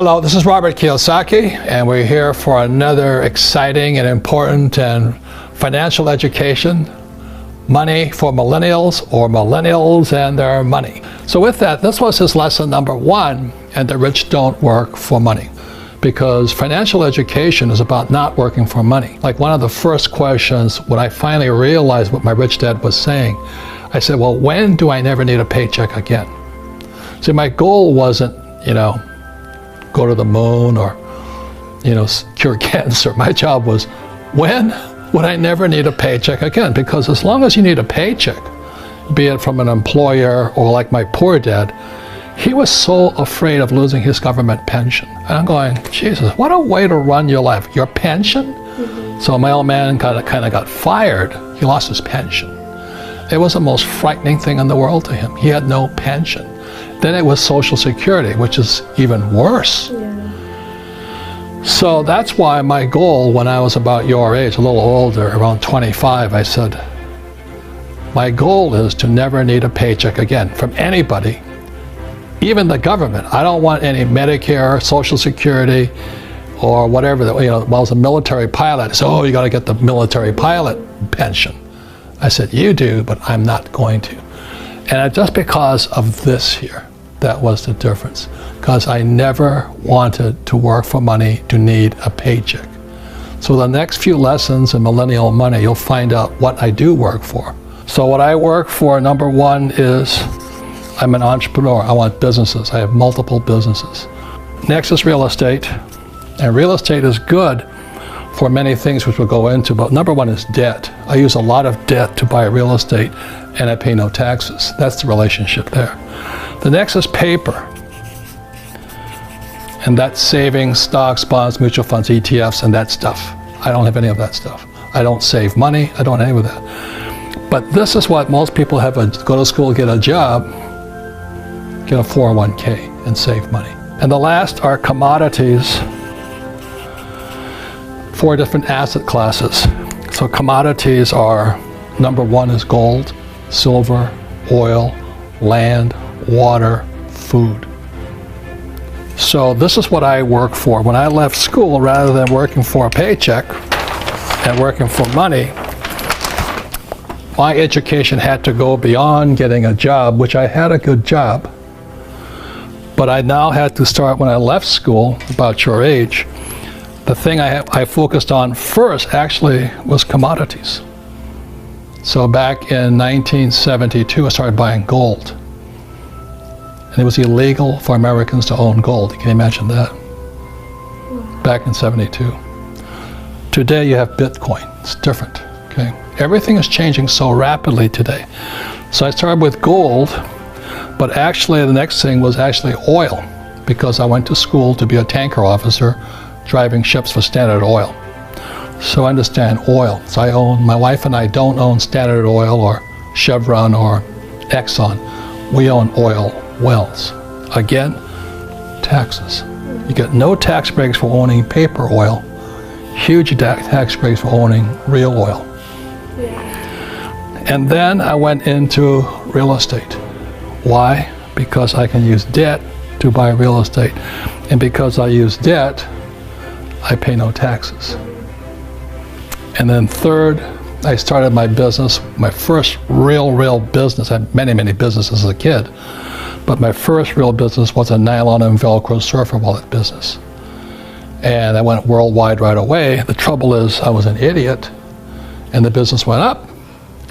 Hello, this is Robert Kiyosaki, and we're here for another exciting and important and financial education, money for millennials or millennials and their money. So with that, this was his lesson number 1, and the rich don't work for money. Because financial education is about not working for money. Like one of the first questions when I finally realized what my rich dad was saying, I said, well, when do I never need a paycheck again? See, my goal wasn't, go to the moon or, cure cancer. My job was, when would I never need a paycheck again? Because as long as you need a paycheck, be it from an employer or like my poor dad, he was so afraid of losing his government pension. And I'm going, Jesus, what a way to run your life. Your pension? Mm-hmm. So my old man kind of got fired. He lost his pension. It was the most frightening thing in the world to him. He had no pension. Then it was Social Security, which is even worse. Yeah. So that's why my goal when I was about your age, a little older, around 25, I said, my goal is to never need a paycheck again from anybody, even the government. I don't want any Medicare, Social Security, or whatever. While I was a military pilot, so, you got to get the military pilot pension. I said, you do, but I'm not going to. And just because of this here, that was the difference. Because I never wanted to work for money to need a paycheck. So the next few lessons in Millennial Money, you'll find out what I do work for. So what I work for, number 1 is I'm an entrepreneur. I want businesses. I have multiple businesses. Next is real estate. And real estate is good for many things which we'll go into, but number 1 is debt. I use a lot of debt to buy real estate and I pay no taxes. That's the relationship there. The next is paper. And that's savings, stocks, bonds, mutual funds, ETFs, and that stuff. I don't have any of that stuff. I don't save money. I don't have any of that. But this is what most people have: go to school, get a job, get a 401k, and save money. And the last are commodities. 4 different asset classes. So commodities are, number 1 is gold, silver, oil, land, water, food. So this is what I work for. When I left school, rather than working for a paycheck and working for money, my education had to go beyond getting a job, which I had a good job. But I now had to start, when I left school, about your age, the thing I focused on first actually was commodities. So back in 1972, I started buying gold. And it was illegal for Americans to own gold. Can you imagine that? Back in 72. Today you have Bitcoin. It's different. Okay. Everything is changing so rapidly today. So I started with gold, but actually the next thing was actually oil, because I went to school to be a tanker officer, driving ships for Standard Oil. So I understand oil. So my wife and I don't own Standard Oil or Chevron or Exxon. We own oil wells. Again, taxes. You get no tax breaks for owning paper oil, huge tax breaks for owning real oil. And then I went into real estate. Why? Because I can use debt to buy real estate. And because I use debt, I pay no taxes. And then third, I started my business, my first real business. I had many businesses as a kid, but my first real business was a nylon and Velcro surfer wallet business. And I went worldwide right away. The trouble is I was an idiot, and the business went up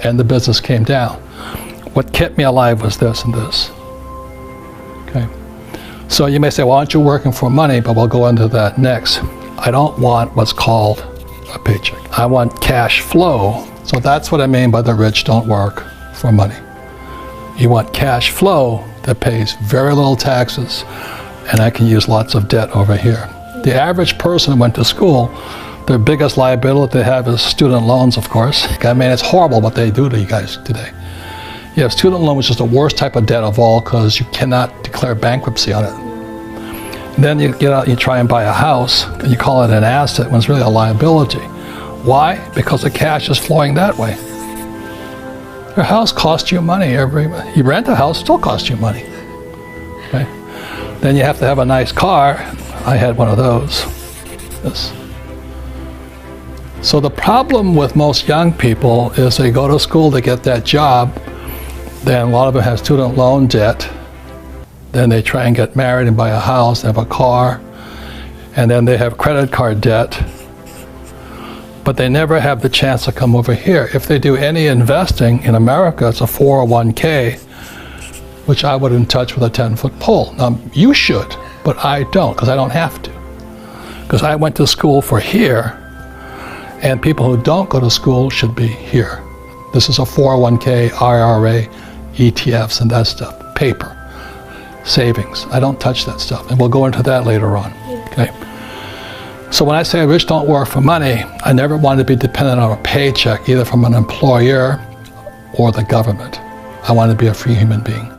and the business came down. What kept me alive was this and this. Okay. So you may say, well, aren't you working for money? But we'll go into that next. I don't want what's called a paycheck. I want cash flow. So that's what I mean by the rich don't work for money. You want cash flow that pays very little taxes, and I can use lots of debt over here. The average person who went to school, their biggest liability they have is student loans, of course. I mean, it's horrible what they do to you guys today. You have student loan, which is the worst type of debt of all, because you cannot declare bankruptcy on it. Then you get out, you try and buy a house, and you call it an asset when it's really a liability. Why? Because the cash is flowing that way. Your house costs you money you rent a house, still costs you money. Okay? Then you have to have a nice car. I had one of those. This. So the problem with most young people is they go to school to get that job, then a lot of them have student loan debt, then they try and get married and buy a house, have a car, and then they have credit card debt, but they never have the chance to come over here. If they do any investing in America, it's a 401k, which I wouldn't touch with a 10-foot pole. Now, you should, but I don't, because I don't have to. Because I went to school for here, and people who don't go to school should be here. This is a 401k, IRA, ETFs, and that stuff, paper, savings. I don't touch that stuff, and we'll go into that later on, okay? So when I say rich don't work for money, I never wanted to be dependent on a paycheck, either from an employer or the government. I wanted to be a free human being.